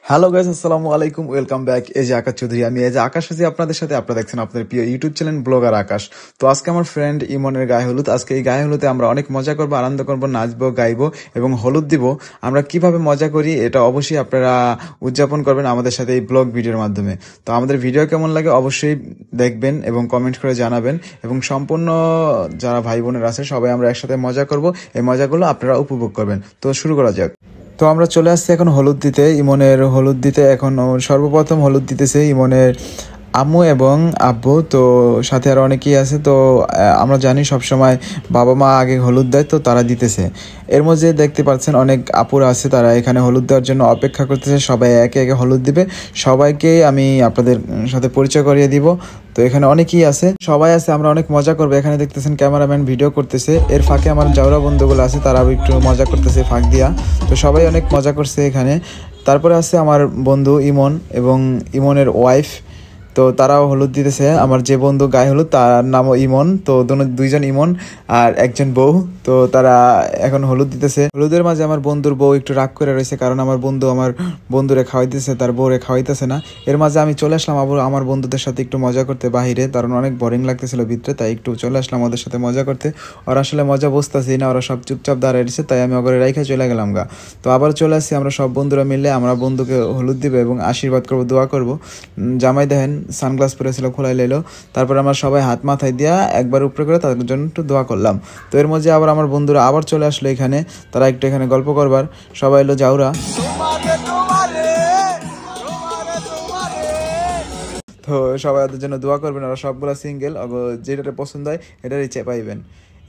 Hello guys, আসসালামু আলাইকুম, welcome back. এই যে আকাশ চৌধুরী, আমি এই যে আকাশ আছি আপনাদের সাথে। আপনারা দেখছেন আপনাদের প্রিয় ইউটিউব চ্যানেল ব্লগার আকাশ। তো আজকে আমার ফ্রেন্ড ইমনের গায়ে হলুদ। আজকে এই গায়ে হলুদে আমরা অনেক মজা করবো, আনন্দ করবো, নাচবো, গাইবো এবং হলুদ দিব। আমরা কিভাবে মজা করি এটা অবশ্যই আপনারা উদযাপন করবেন আমাদের সাথে এই ব্লগ ভিডিওর মাধ্যমে। তো আমাদের ভিডিও কেমন লাগে অবশ্যই দেখবেন এবং কমেন্ট করে জানাবেন, এবং সম্পূর্ণ যারা ভাই বোনের আছে সবাই আমরা একসাথে মজা করব। এই মজাগুলো আপনারা উপভোগ করবেন। তো শুরু করা যাক। তো আমরা চলে আসছি এখন হলুদ দিতে, ইমনের হলুদ দিতে। এখন সর্বপ্রথম হলুদ দিতেছে ইমনের আম্মু এবং আব্বু, তো সাথে আরো অনেকেই আছে। তো আমরা জানি সবসময় বাবা মা আগে হলুদ দেয়, তো তারা দিতেছে। এর মধ্যে দেখতে পাচ্ছেন অনেক আপুরা আছে, তারা এখানে হলুদ দেওয়ার জন্য অপেক্ষা করতেছে। সবাই একে একে হলুদ দিবে। সবাইকেই আমি আপনাদের সাথে পরিচয় করিয়ে দিব। তো এখানে অনেকেই আছে, সবাই আছে, আমরা অনেক মজা করবো। এখানে দেখতেছেন ক্যামেরাম্যান ভিডিও করতেছে, এর ফাঁকে আমার জাউরা বন্ধুগুলো আছে, তারাও একটু মজা করতেছে ফাঁক দিয়া। তো সবাই অনেক মজা করছে এখানে। তারপরে আছে আমার বন্ধু ইমন এবং ইমনের ওয়াইফ, তো তারাও হলুদ দিতেছে। আমার যে বন্ধু গায়ে হলুদ তার নামও ইমন, তো দুইজন ইমন আর একজন বউ। তো তারা এখন হলুদ দিতেছে। হলুদের মাঝে আমার বন্ধুর বউ একটু রাগ করে রয়েছে, কারণ আমার বন্ধু আমার বন্ধুরে খাওয়াইতেছে, তার বউরে খাওয়াইতেছে না। এর মাঝে আমি চলে আসলাম আবার আমার বন্ধুদের সাথে একটু মজা করতে বাহিরে, কারণ অনেক বোরিং লাগতেছিল ভিতরে, তাই একটু চলে আসলাম ওদের সাথে মজা করতে। ওরা আসলে মজা বুঝতেছি না, ওরা সব চুপচাপ দাঁড়ায় রয়েছে, তাই আমি ওগরে রাইখা চলে গেলাম গা। তো আবার চলে আসছি আমরা সব বন্ধুরা মিলে, আমরা বন্ধুকে হলুদ দিবে এবং আশীর্বাদ করবো, দোয়া করবো। জামাই দেখেন সানগ্লাস পরেছিল, খোলাই লাইলো। তারপর আমরা সবাই হাত মাথায় দিয়া একবার উপরে করে তাদের জন্য একটু দোয়া করলাম। তো এর মধ্যে আবার আমার বন্ধুরা আবার চলে আসলো এখানে, তারা একটু এখানে গল্প করবার। সবাই এলো জাউরা। তো সবাই ওদের জন্য দোয়া করবেন, ওরা সবগুলা সিঙ্গেল, যেটাতে পছন্দ হয় এটারই পাইবেন।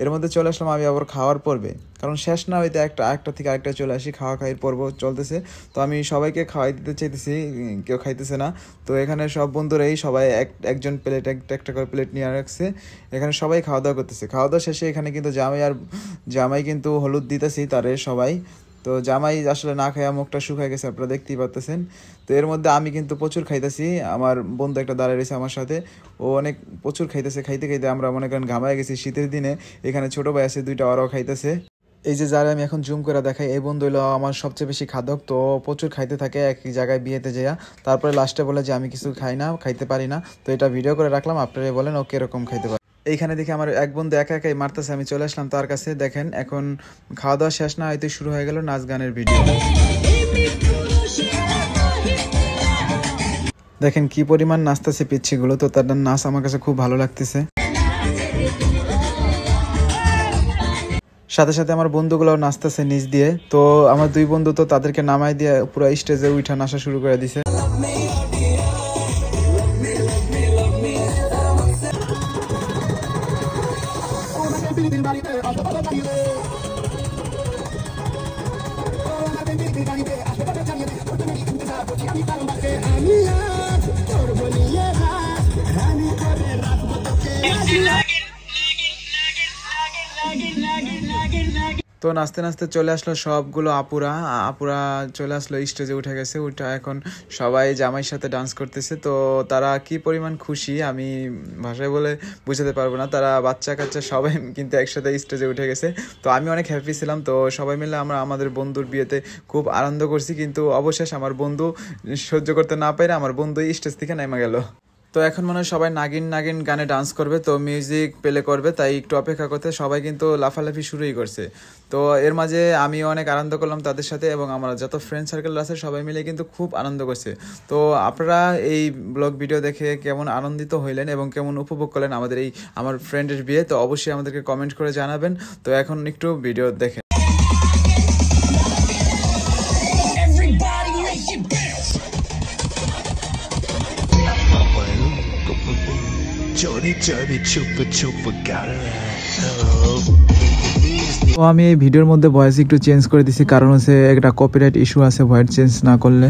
এর মধ্যে চলে আসলাম আমি আবার খাওয়ার পর্বে, কারণ শেষ না হইতে একটা থেকে আরেকটা চলে আসি, খাওয়ার পর্ব চলতেছে। তো আমি সবাইকে খাওয়াই দিতে চাইতেছি, কেউ খাইতেছে না। তো এখানে সব বন্ধুরাই সবাই একজন প্লেট একটা করে প্লেট নিয়ে রাখছে। এখানে সবাই খাওয়া দাওয়া করতেছে। খাওয়া দাওয়া শেষে এখানে কিন্তু জামাই কিন্তু হলুদ দিতেছি তারে সবাই। তো জামাই আসলে না খাইয়া মুখটা শুকায় গেছে, আপনারা দেখতেই পাচ্ছেন। তো এর মধ্যে আমি কিন্তু প্রচুর খাইতেছি। আমার বন্ধু একটা দাঁড়ায় রয়েছে আমার সাথে, ও অনেক প্রচুর খাইতেছে। খাইতে খাইতে আমরা মনে করেন ঘামায় গেছি শীতের দিনে। এখানে ছোট ভাই আছে দুইটা, ওরাও খাইতেছে। এই যে যারা আমি এখন জুম করে দেখাই, এই বন্ধু হলো আমার সবচেয়ে বেশি খাদক। তো প্রচুর খাইতে থাকে এক জায়গায় বিয়েতে যাইয়া, তারপরে লাস্টে বলে যে আমি কিছু খাইতে পারি না। তো এটা ভিডিও করে রাখলাম, আপনারা বলেন ও কিরকম খাইতে পারে। এইখানে দেখে আমার এক বন্ধু একা একাই মারতেছে, আমি চলে আসলাম তার কাছে। দেখেন এখন খাওয়া দাওয়া শেষ না হয়তো শুরু হয়ে গেল নাচ গানের ভিডিও। দেখেন কি পরিমাণ নাচতেছে পিচ্ছিগুলো, তো তার নাচ আমার কাছে খুব ভালো লাগতেছে। সাথে সাথে আমার বন্ধুগুলো নাচতেছে নিচ দিয়ে। তো আমার দুই বন্ধু তো তাদেরকে নামাই দিয়ে পুরো স্টেজে উঠা নাচা শুরু করে দিছে। তো নাচতে নাচতে চলে আসলো সবগুলো আপুরা চলে আসলো, স্টেজে উঠে গেছে। এখন সবাই জামাইয়ের সাথে ডান্স করতেছে। তো তারা কি পরিমাণ খুশি আমি ভাষায় বলে বুঝাতে পারবো না। তারা বাচ্চা কাচ্চা সবাই কিন্তু একসাথে স্টেজে উঠে গেছে। তো আমি অনেক হ্যাপি ছিলাম। তো সবাই মিলে আমরা আমাদের বন্ধুর বিয়েতে খুব আনন্দ করছি, কিন্তু অবশেষ আমার বন্ধু সহ্য করতে না পারে আমার বন্ধু স্টেজ থেকে নেমে গেল। তো এখন মনে হয় সবাই নাগিন নাগিন গানে ডান্স করবে, তো মিউজিক প্লে করবে, তাই একটু অপেক্ষা করতে সবাই কিন্তু লাফালাফি শুরুই করছে। তো এর মাঝে আমি অনেক আনন্দ করলাম তাদের সাথে, এবং আমার যত ফ্রেন্ড সার্কেল আছে সবাই মিলে কিন্তু খুব আনন্দ করছে। তো আপনারা এই ব্লগ ভিডিও দেখে কেমন আনন্দিত হইলেন এবং কেমন উপভোগ করলেন আমাদের আমার ফ্রেন্ডের বিয়ে, তো অবশ্যই আমাদেরকে কমেন্ট করে জানাবেন। তো এখন একটু ভিডিও দেখেন। তো আমি এই ভিডিওর মধ্যে ভয়েস একটু চেঞ্জ করে দিছি, কারণ হচ্ছে একটা কপিরাইট ইস্যু আছে ভয়েস চেঞ্জ না করলে।